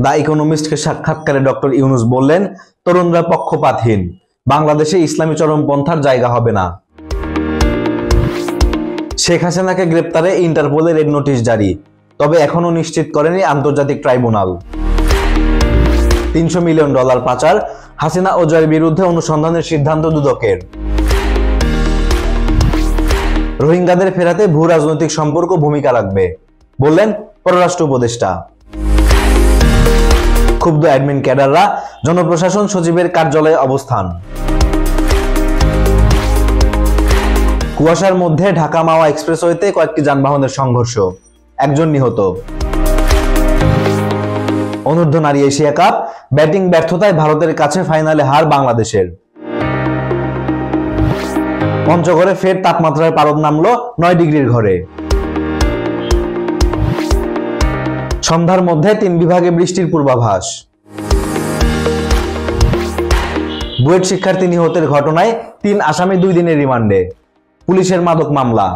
The ইকোনমিস্টকে সাক্ষাৎকারে doctor Yunus বললেন, তরুণরা পক্ষপাতহীন, বাংলাদেশে ইসলামী চরমপন্থার জায়গা হবে না। শেখ হাসিনাকে গ্রেপ্তারে ইন্টারপোলের রেড নোটিশ জারি, তবে এখনো নিশ্চিত করেনি আন্তর্জাতিক ট্রাইব্যুনাল। $300 মিলিয়ন পাচার, হাসিনা ও জয়ের বিরুদ্ধে অনুসন্ধানের সিদ্ধান্ত দুদকের। রোহিঙ্গাদের ফেরাতে ভূ রাজনৈতিক সম্পর্ক ভূমিকা রাখবে, বললেন পররাষ্ট্র উপদেষ্টা। ক্ষুব্ধ অ্যাডমিন ক্যাডাররা, জনপ্রশাসন সচিবের কার্যালয়ে অবস্থান। কুয়াশার মধ্যে ঢাকা মাওয়া এক্সপ্রেসওয়েতে কয়েকটি যানবাহনের সংঘর্ষ, একজন নিহত। অনূর্ধ্ব নারী এশিয়া কাপ, ব্যাটিং ব্যর্থতায় ভারতের কাছে ফাইনালে হার বাংলাদেশের। পঞ্চগড়ে ফের তাপমাত্রার পারদ নামল 9 ডিগ্রির ঘরে। সন্ধ্যার মধ্যে 3 বিভাগে বৃষ্টির পূর্বাভাস। বুয়েট শিক্ষার্থী নিহতের ঘটনায় 3 আসামি 2 দিনের রিমান্ডে, পুলিশের মাদক মামলা।